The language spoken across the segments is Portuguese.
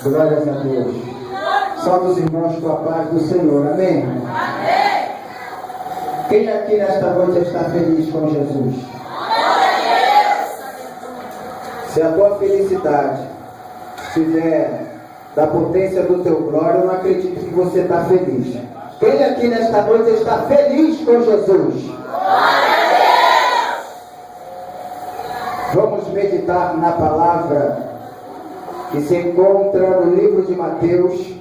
Glórias a Deus. Salve os irmãos com a paz do Senhor. Amém? Amém. Quem aqui nesta noite está feliz com Jesus? Se a tua felicidade estiver da potência do teu glória, eu não acredito que você está feliz. Quem aqui nesta noite está feliz com Jesus? Vamos meditar na palavra que se encontra no livro de Mateus,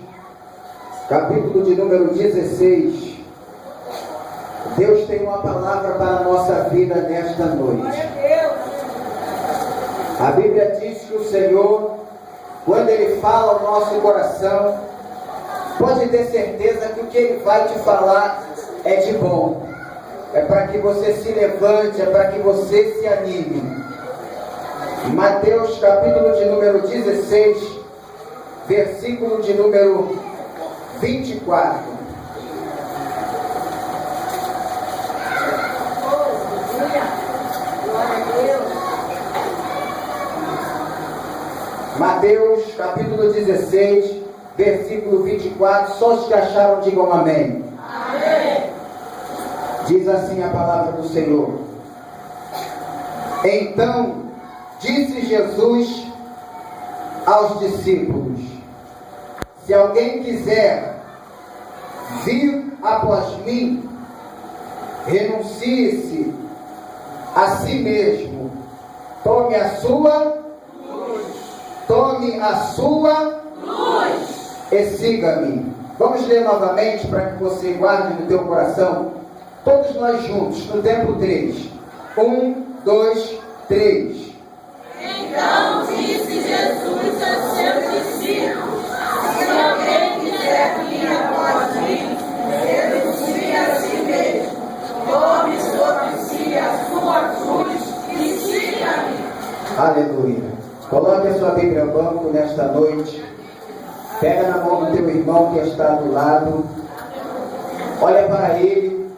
capítulo de número 16. Deus tem uma palavra para a nossa vida nesta noite. A Bíblia diz que o Senhor, quando Ele fala ao nosso coração, pode ter certeza que o que Ele vai te falar é de bom. É para que você se levante, é para que você se anime. Mateus capítulo de número 16, versículo de número 24. Mateus capítulo 16, versículo 24. Só os que acharam digam amém. Amém. Diz assim a palavra do Senhor. Então disse Jesus aos discípulos: se alguém quiser vir após mim, renuncie-se a si mesmo, tome a sua cruz e siga-me. Vamos ler novamente para que você guarde no teu coração. Todos nós juntos, no tempo 3. 1, 2, 3. Então disse Jesus aos seus discípulos: se alguém quiser vir após mim, renuncie a si mesmo, tome sobre si a sua cruz e siga-me. Aleluia. Coloque a sua Bíblia no banco nesta noite. Pega na mão do teu irmão que está do lado. Olha para ele,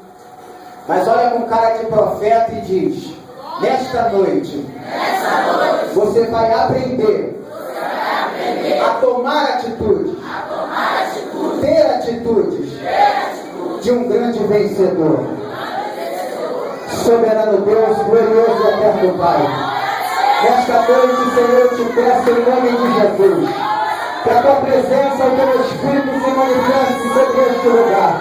mas olha com cara de profeta e diz: nesta noite, você vai aprender a tomar atitudes, ter atitudes de um grande vencedor. Soberano Deus, glorioso e eterno Pai, nesta noite, Senhor, eu te peço em nome de Jesus, que a tua presença e o teu Espírito se manifeste sobre este lugar.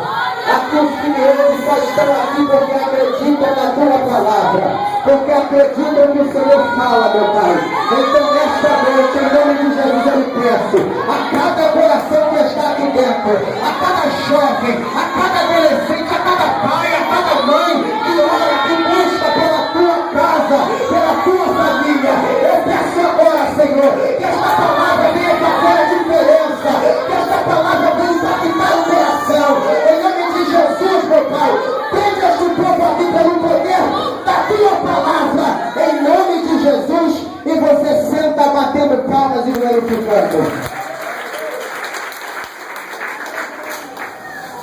Aqui os que me ouvem só estão aqui porque acreditam na tua palavra, porque acreditam que o Senhor fala, meu Pai. Então nesta noite, em nome de Jesus, eu lhe peço a cada coração que está aqui dentro, a cada jovem, a cada adolescente, a cada pai, a cada mãe que ora, que busca pela tua casa, pela tua família, eu peço agora, Senhor, que esta palavra venha fazer a diferença, que esta palavra venha impactar o coração. Em nome de Jesus, meu Pai, prende este povo aqui pelo poder da tua palavra, em nome de Jesus, e você senta batendo palmas e glorificando.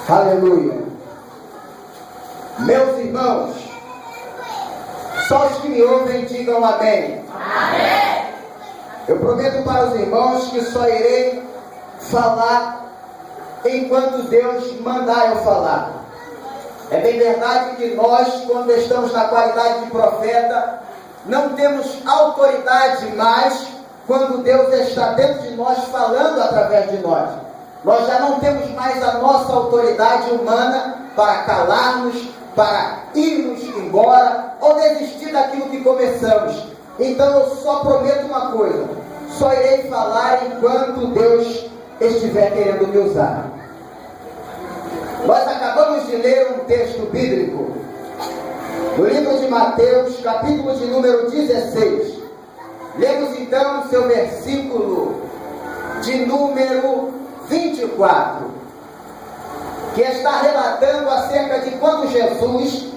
Aleluia. Meus irmãos, só os que me ouvem digam amém. Amém. Eu prometo para os irmãos que só irei falar enquanto Deus mandar eu falar. É bem verdade que nós, quando estamos na qualidade de profeta, não temos autoridade mais quando Deus está dentro de nós, falando através de nós. Nós já não temos mais a nossa autoridade humana para calarmos, para irmos embora ou desistir daquilo que começamos. Então eu só prometo uma coisa: só irei falar enquanto Deus estiver querendo me usar. Nós acabamos de ler um texto bíblico no livro de Mateus, capítulo de número 16. Lemos então o seu versículo de número 24, que está relatando acerca de quando Jesus,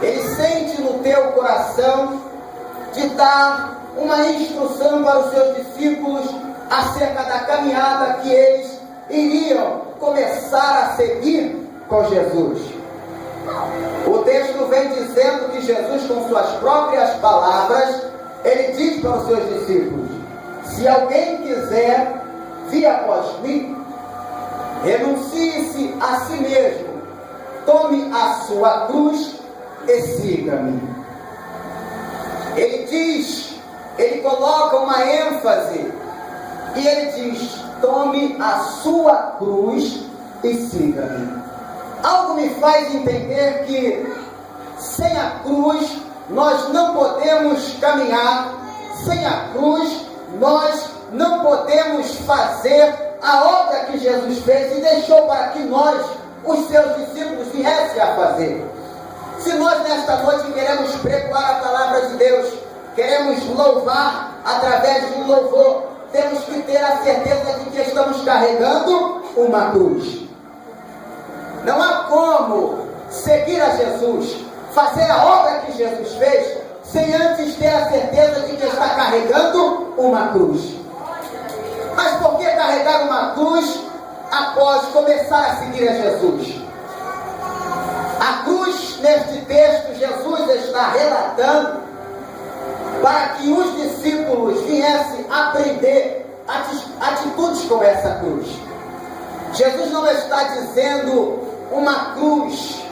ele sente no teu coração de dar uma instrução para os seus discípulos acerca da caminhada que eles iriam começar a seguir com Jesus. O texto vem dizendo que Jesus, com suas próprias palavras, ele diz para os seus discípulos: se alguém quiser vir após mim, renuncie-se a si mesmo, tome a sua cruz e siga-me. Ele diz, ele coloca uma ênfase, e ele diz: tome a sua cruz e siga-me. Algo me faz entender que sem a cruz nós não podemos caminhar, sem a cruz nós não podemos fazer a obra que Jesus fez e deixou para que nós, os seus discípulos, viessem a fazer. Se nós nesta noite queremos pregoar a palavra de Deus, queremos louvar através do louvor, temos que ter a certeza de que estamos carregando uma cruz. Não há como seguir a Jesus, fazer a obra que Jesus fez, sem antes ter a certeza de que está carregando uma cruz. Mas por que carregar uma cruz após começar a seguir a Jesus? A cruz, neste texto, Jesus está relatando para que os discípulos viessem aprender atitudes com essa cruz. Jesus não está dizendo uma cruz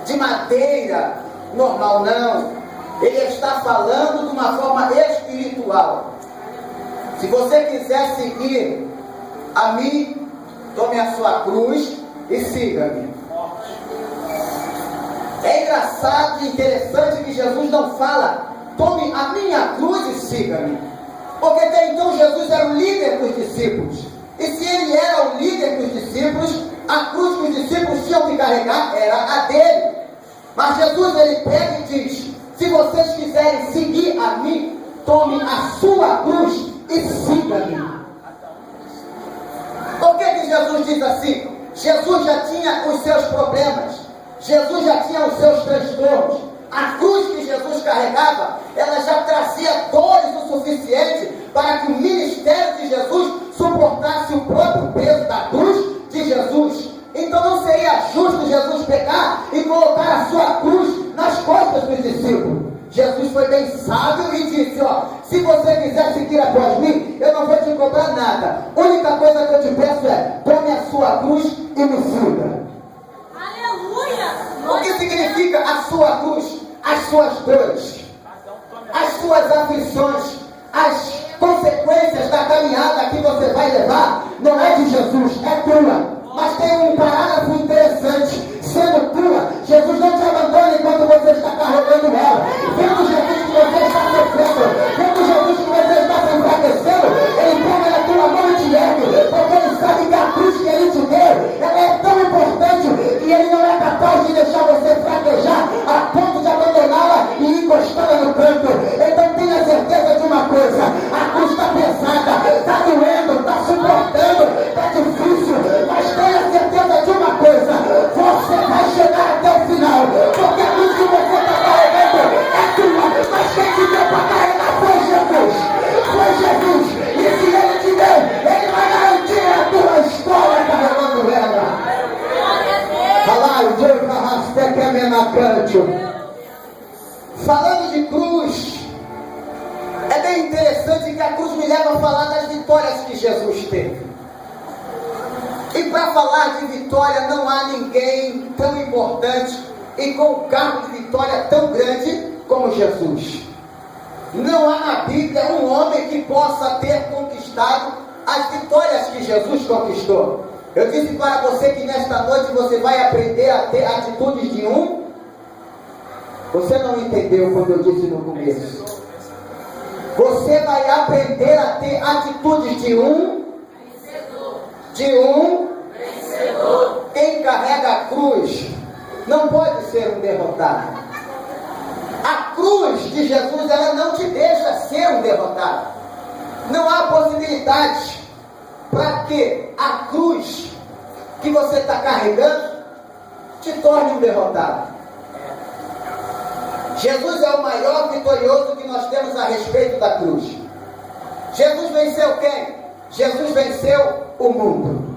de madeira normal, não. Ele está falando de uma forma espiritual. Se você quiser seguir a mim, tome a sua cruz e siga-me. É engraçado e interessante que Jesus não fala: tome a minha cruz e siga-me. Porque até então Jesus era o líder dos discípulos. E se ele era o líder dos discípulos, a cruz que os discípulos tinham que carregar era a dele. Mas Jesus, ele pega e diz: se vocês quiserem seguir a mim, tome a sua cruz e siga-me. Por que Jesus diz assim? Jesus já tinha os seus problemas, Jesus já tinha os seus transtornos. A cruz que Jesus carregava, ela já trazia dores o suficiente para que o ministério de Jesus suportasse o próprio peso da cruz de Jesus. Então não seria justo Jesus pegar e colocar a sua cruz nas costas dos discípulos. Jesus foi bem sábio e disse: ó, se você quiser seguir após mim, eu não vou te cobrar nada. A única coisa que eu te peço é: tome a sua cruz e me siga. Aleluia! O que significa a sua cruz? As suas dores, as suas aflições, as consequências da caminhada que você vai levar, não é de Jesus, é tua. Mas tem um parágrafo interessante: sendo tua, Jesus não te abandona enquanto você está carregando ela. Vendo Jesus que você está sofrendo, vendo Jesus que você está se enfraquecendo, ele pega na tua mão e te ergue, porque ele sabe que a cruz que ele te deu, ela é tão importante que ele não é capaz de deixar você fraquejar a ponto de abandoná-la e encostá-la no canto. Então tenha certeza de uma coisa: a cruz está pesada, está doendo, está suportando, está difícil, mas tenha certeza de uma coisa: você vai chegar até o final, porque a cruz que você está carregando é tua, mas quem te deu para carregar foi Jesus. Foi Jesus, e se ele te deu, ele vai garantir a tua história carregando ela. Falando de cruz, é bem interessante que a cruz me leva a falar das vitórias que Jesus teve. E para falar de vitória, não há ninguém tão importante e com um cargo de vitória tão grande como Jesus. Não há na Bíblia um homem que possa ter conquistado as vitórias que Jesus conquistou. Eu disse para você que nesta noite você vai aprender a ter atitudes de um. Você não entendeu quando eu disse no começo. Você vai aprender a ter atitudes de um. Vencedor. Quem carrega a cruz não pode ser um derrotado. A cruz de Jesus, ela não te deixa ser um derrotado. Não há possibilidade para que a cruz que você está carregando te torne um derrotado. Jesus é o maior vitorioso que nós temos a respeito da cruz. Jesus venceu quem? Jesus venceu o mundo.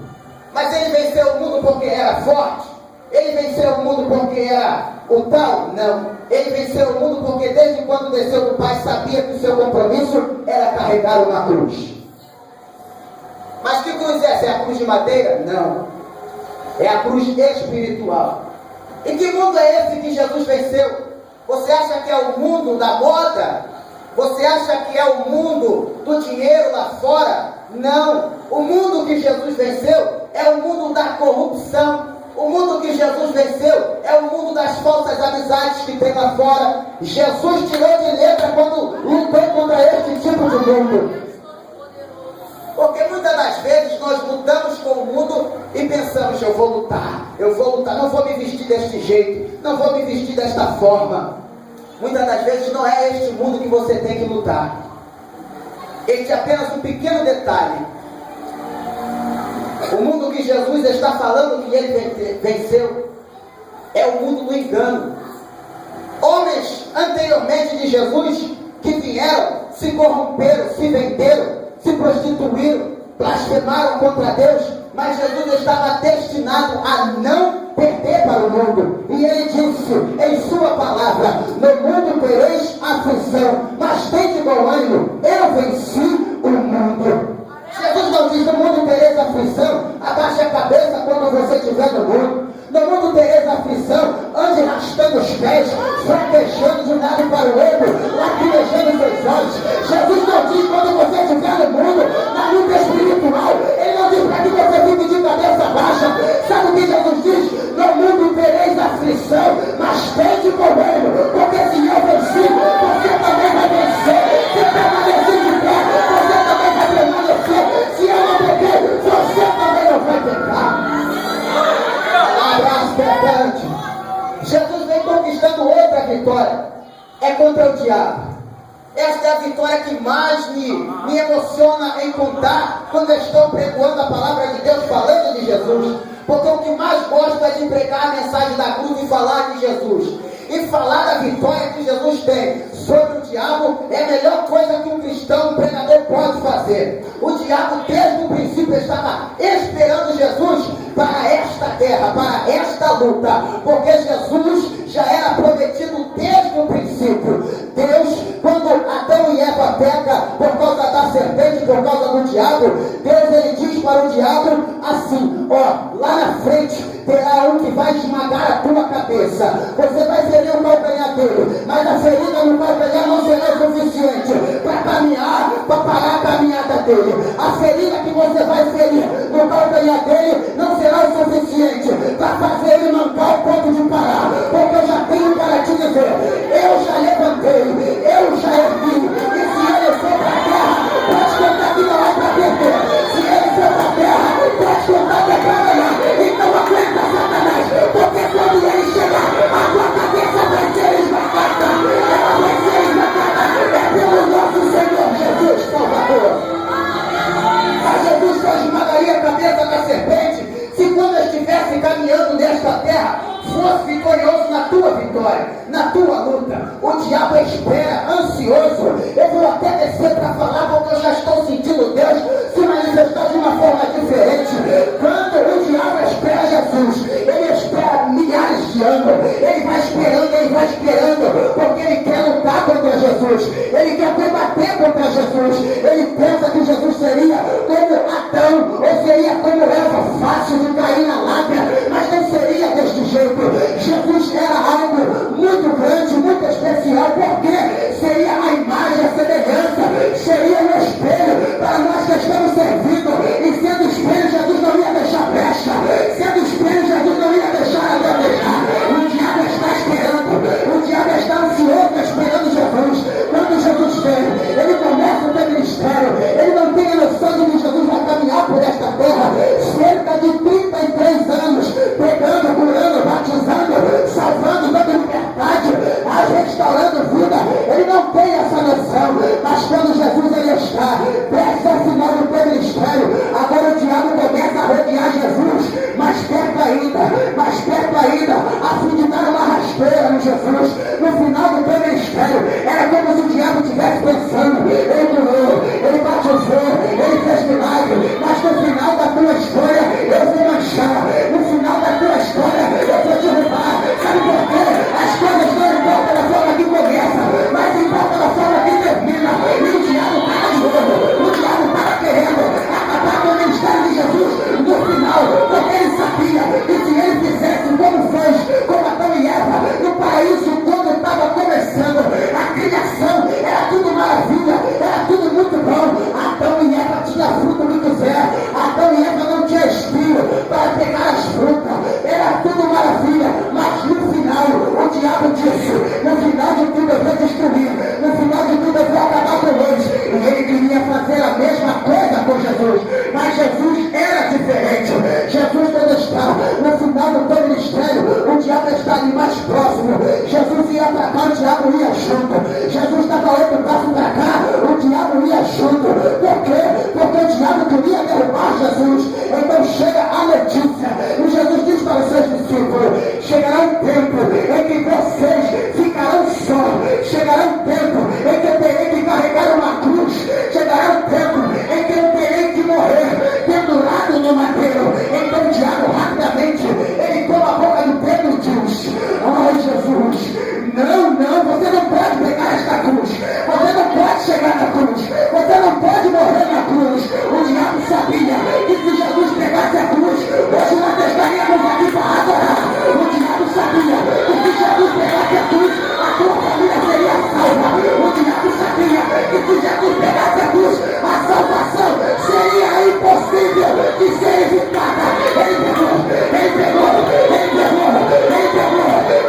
Mas ele venceu o mundo porque era forte? Ele venceu o mundo porque era o tal? Não. Ele venceu o mundo porque desde quando desceu do Pai sabia que o seu compromisso era carregar uma cruz. Mas que cruz é essa? É a cruz de madeira? Não. É a cruz espiritual. E que mundo é esse que Jesus venceu? Você acha que é o mundo da moda? Você acha que é o mundo do dinheiro lá fora? Não. O mundo que Jesus venceu é o mundo da corrupção. O mundo que Jesus venceu é o mundo das falsas amizades que tem lá fora. Jesus tirou de letra quando lutou contra este tipo de mundo. Porque muitas das vezes nós lutamos com o mundo e pensamos, eu vou lutar, não vou me vestir deste jeito, não vou me vestir desta forma. Muitas das vezes não é este mundo que você tem que lutar. Este é apenas um pequeno detalhe. O mundo que Jesus está falando que ele venceu é o mundo do engano. Homens anteriormente de Jesus que vieram, se corromperam, se venderam, se prostituíram, blasfemaram contra Deus, mas Jesus estava destinado a não perder para o mundo. E ele disse em sua palavra: no mundo tereis aflição, mas tende bom ânimo, eu venci o mundo. Jesus não diz: no mundo tereis aflição, abaixe a cabeça quando você estiver no mundo. No mundo tereis aflição, ande arrastando os pés, fraquejando de um lado para o outro, lacrimejando seus olhos. Jesus não diz quando você estiver no mundo, na luta espiritual. Ele não diz para que você fique de cabeça baixa. Sabe o que Jesus diz? No mundo tereis aflição, mas tende bom ânimo, porque se eu venci, você também vai vencer. Se permanecer de pé, você também vai permanecer. Se eu não pequei, você também não vai pecar. Abraço pecante. Jesus vem conquistando outra vitória. É contra o diabo. Esta é a vitória que mais me emociona em contar quando eu estou pregoando a palavra de Deus, falando de Jesus. Porque o que mais gosto é de pregar a mensagem da cruz e falar de Jesus. E falar da vitória que Jesus tem sobre o diabo é a melhor coisa que um cristão, um pregador pode fazer. O diabo desde o princípio estava esperando Jesus para esta guerra, para esta luta, porque Jesus já era prometido desde o princípio. Deus, quando Adão e Eva pecam por causa da serpente, por causa do diabo, Deus ele diz para o diabo assim: ó, lá na frente terá um que vai esmagar a tua cabeça, você vai ferir o calcanhar dele, mas a ferida no calcanhar não será suficiente para caminhar, para parar a caminhada dele. A ferida que você vai ferir no calcanhar dele não será o suficiente para fazer ele mancar o ponto de parar, porque eu já tenho para te dizer: eu já levantei, eu já ergui, e se ele for para a terra, pode contar que não é para perder. Se ele for para a terra, pode contar que é para ganhar. Então aguenta, Satanás, porque quando ele chegar, a tua cabeça vai ser esmagada. Ela vai ser esmagada. É pelo nosso Senhor Jesus Salvador. Mas Jesus só esmagaria a cabeça da serpente se quando eu estivesse caminhando nesta terra, fosse vitorioso na tua vitória, na tua luta. O diabo espera, ansioso. Eu vou até descer para falar, porque eu já estou sentindo Deus se manifestar de uma forma diferente. Quando o diabo espera Jesus, ele espera milhares de anos. Ele vai esperando, porque ele quer lutar contra Jesus. Ele quer combater contra Jesus. Ele pensa que Jesus seria como Adão, ou seria como Eva, fácil de cair na lábia, mas não seria deste jeito. Jesus era algo muito grande, muito especial, porque seria a imagem, a semelhança, seria um espelho para nós que estamos servindo. E sendo espelho, Jesus não ia deixar brecha. Sendo espelho, Jesus não ia deixar a gaguejar. O diabo está esperando, o diabo está ansioso esperando Jesus. Quando Jesus vem, ele começa o seu ministério. Ele não tem a noção de que Jesus vai caminhar por esta terra cerca de 30 com Jesus. Mas Jesus era diferente. Jesus, quando está no final do seu ministério, o diabo está ali mais próximo. Jesus ia para cá, o diabo ia junto. Jesus estava outro braço para cá, o diabo ia junto. Por quê? Porque o diabo queria derrubar Jesus. Então chega a notícia, e Jesus diz para os seus discípulos: chegará um tempo em que vocês ficarão só. Chegará um tempo em que eu terei que carregar uma cruz. Chegará um tempo em que eu terei que morrer pendurado no madeiro. Então o diabo rapidamente ele toma a boca do Pedro e diz: ai, Jesus, não, você não pode pegar esta cruz. Você não pode chegar na cruz. Você não pode morrer na cruz. O diabo sabia que se Jesus pegasse a cruz, hoje nós estaríamos aqui para adorar. O diabo sabia que se Jesus pegasse a cruz, a tua família seria salva. O diabo sabia que se Jesus pegasse a cruz, a salvação seria impossível de ser evitada. Ele pegou.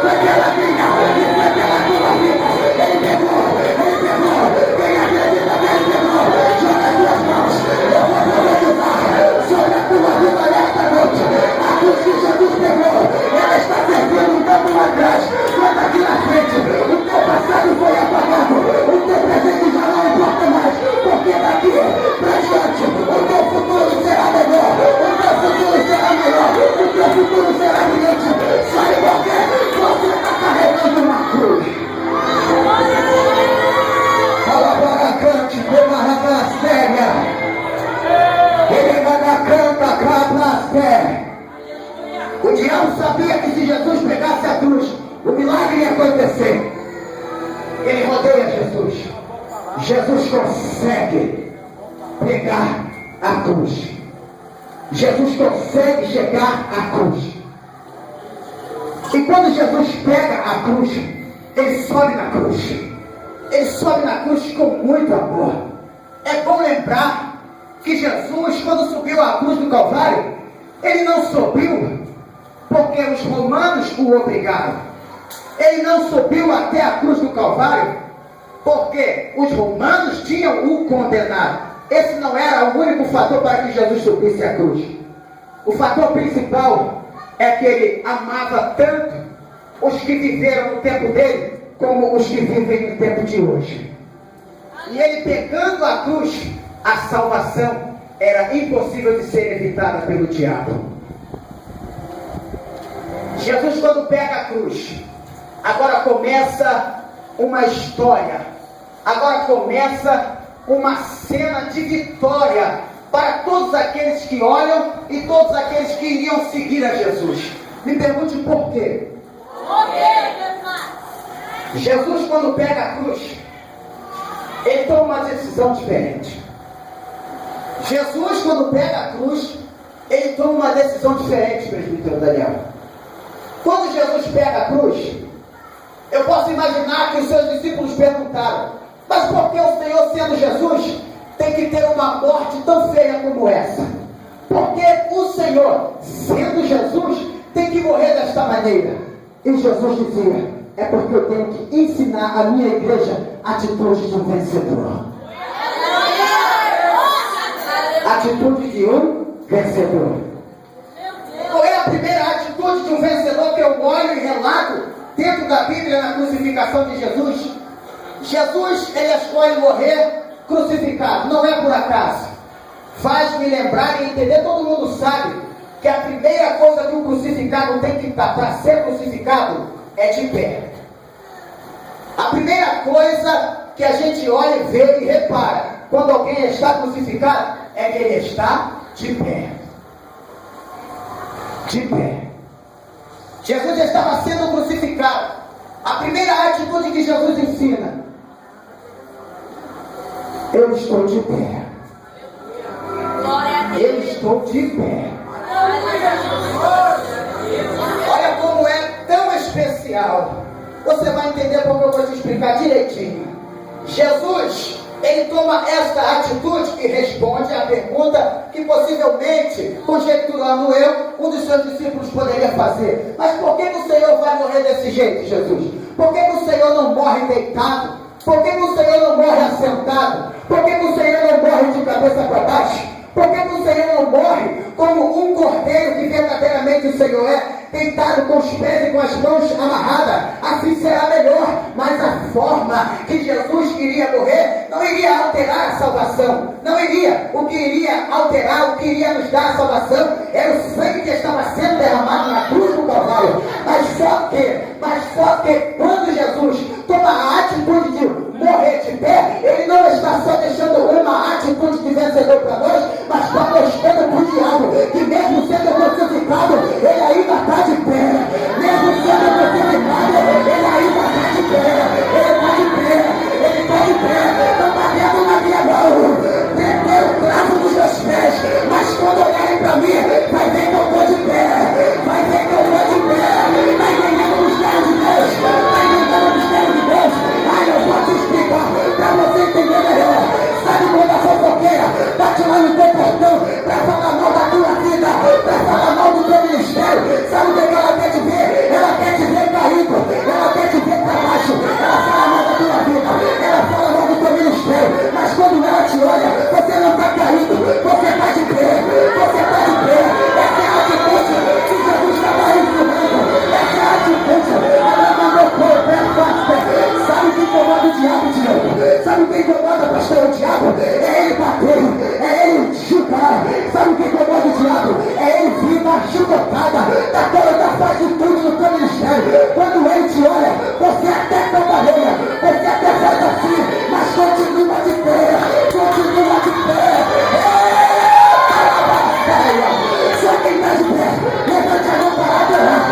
Foi pela minha e foi pela tua vida. Ele pegou. Quem acredita que ele pegou, joga as tuas mãos. Eu vou profetizar sobre a tua vida nesta noite. A cruz que Jesus pegou, ela está servindo tanto lá atrás quanto aqui na frente. O teu passado foi apagado. O teu presente já não importa mais. Porque daqui para diante o teu futuro será melhor. O teu futuro será melhor. O teu futuro será brilhante. Sabe por quê? Você está carregando uma cruz. Fala agora, cante, como a rapaziada. Ele vai canta, crava. O diabo sabia que se Jesus pegasse a cruz, o milagre ia acontecer. Ele rodeia Jesus. Jesus consegue pegar a cruz. Jesus consegue chegar à cruz. E quando Jesus pega a cruz, ele sobe na cruz. Ele sobe na cruz com muito amor. É bom lembrar que Jesus, quando subiu à cruz do Calvário, ele não subiu porque os romanos o obrigaram. Ele não subiu até a cruz do Calvário porque os romanos tinham o condenado. Esse não era o único fator para que Jesus subisse à cruz. O fator principal é que ele amava tanto os que viveram no tempo dele como os que vivem no tempo de hoje. E ele pegando a cruz, a salvação era impossível de ser evitada pelo diabo. Jesus, quando pega a cruz, agora começa uma história. Agora começa uma cena de vitória para todos aqueles que olham e todos aqueles que iriam seguir a Jesus. Me pergunte por quê? Jesus, quando pega a cruz, ele toma uma decisão diferente. Jesus, quando pega a cruz, ele toma uma decisão diferente, presbítero Daniel. Quando Jesus pega a cruz, eu posso imaginar que os seus discípulos perguntaram: mas por que o Senhor, sendo Jesus, tem que ter uma morte tão feia como essa? Por que o Senhor, sendo Jesus, tem que morrer desta maneira? E Jesus dizia: é porque eu tenho que ensinar a minha igreja a atitude de um vencedor. Atitude de um vencedor. Qual é a primeira atitude de um vencedor que eu olho e relato dentro da Bíblia na crucificação de Jesus? Jesus, ele escolhe morrer crucificado, não é por acaso. Faz-me lembrar e entender, todo mundo sabe que a primeira coisa que um crucificado tem que estar para ser crucificado é de pé. A primeira coisa que a gente olha, vê e repara quando alguém está crucificado é que ele está de pé. De pé. Jesus estava sendo crucificado. A primeira atitude que Jesus ensina: eu estou de pé. Eu estou de pé. Olha como é tão especial. Você vai entender porque eu vou te explicar direitinho. Jesus, ele toma esta atitude e responde à pergunta que possivelmente, conjecturando eu, um dos seus discípulos poderia fazer: mas por que o Senhor vai morrer desse jeito, Jesus? Por que o Senhor não morre deitado? Por que o Senhor não morre assentado? Por que o Senhor não morre de cabeça para baixo? não morre como um cordeiro que verdadeiramente o Senhor é, deitado com os pés e com as mãos amarradas, assim será melhor. Mas a forma que Jesus iria morrer não iria alterar a salvação, não iria. O que iria alterar, o que iria nos dar a salvação era o sangue que estava sendo derramado na cruz do Calvário. Mas só que quando Jesus toma a atitude de morrer de pé, ele não está só deixando uma atitude de vencedor para nós, mas está mostrando para o diabo que mesmo sendo crucificado, ele ainda está de pé. Mesmo sendo crucificado, ele ainda está de pé. Ele está de pé, ele está de pé. Não está vendo na minha mão, prendeu o cravo dos meus pés, mas quando olharem para mim, vai ver que eu estou de pé. Vai ver que eu estou de pé. Vai entendendo o mistério de Deus. Vai entendendo o mistério de Deus. Ai, eu vou te explicar para você entender melhor. Sabe quando a fofoqueira bate lá no teu portão para falar mal da tua vida, para falar mal do teu ministério? Sabe o que ela quer te ver? Ela quer te ver caído, ela quer te ver para baixo. Ela fala mal da tua vida, ela fala mal do teu ministério, mas quando ela te olha, você não está caído, você está de pé, você está de pé. Essa é a atitude que Jesus estava ensinando. Essa é a atitude. Ela mandou pôr o pé forte. Sabe o que incomoda o diabo, Diego? Sabe o que incomoda, pastor, o diabo? É ele bater, é ele chutar. Sabe o que incomoda o diabo? É ele vir dar chucotada da faz de tudo no teu ministério. Quando ele te olha, você até toma areia, você até faz assim, mas continua de pé, continua de pé. Só quem está de pé, levante a mão para adorar.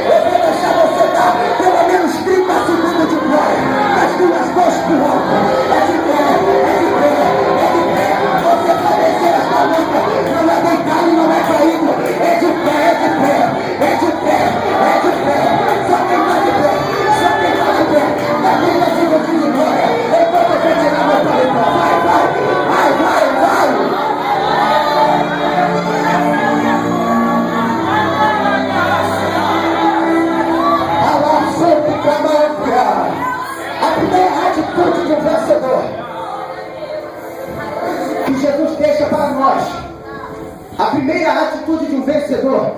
Eu vou deixar você dar pelo menos 30 segundos de glória. As duas mãos pro alto. É de pé, é de pé, é de pé. Você vai vencer esta luta. Não é deitado, não é caído. É de pé, é de pé, é de pé, é de pé. Só quem está de pé, só quem está de pé. Dá 30 segundos de glória. Enquanto eu vou tirar meu paletó. Vai, vai, vai, vai, vai. A primeira atitude de um vencedor que Jesus deixa para nós, a primeira atitude de um vencedor.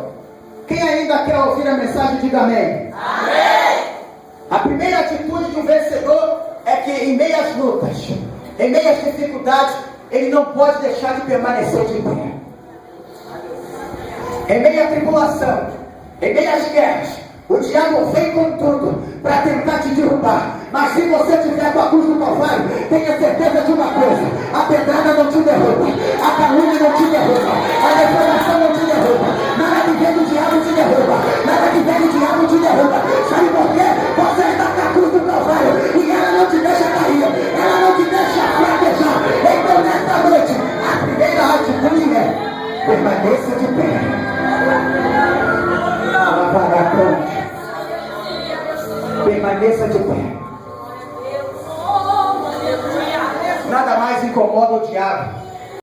Quem ainda quer ouvir a mensagem, diga amém. Amém. A primeira atitude de um vencedor é que em meio às lutas, em meio às dificuldades, ele não pode deixar de permanecer de pé. Em meio à tribulação, em meio às guerras, o diabo vem com tudo para tentar te derrubar. Mas se você tiver com a cruz do Calvário, tenha certeza de uma coisa: a pedrada não te derruba, a calúnia não te derruba, a defamação não te derruba, nada que vem do diabo te derruba, nada que vem do diabo te derruba. Sabe por quê? Você está com a cruz do Calvário e ela não te deixa cair, ela não te deixa fraquejar. Então nesta noite, a primeira atitude é: permaneça de pé. Permaneça de pé. Nada mais incomoda o diabo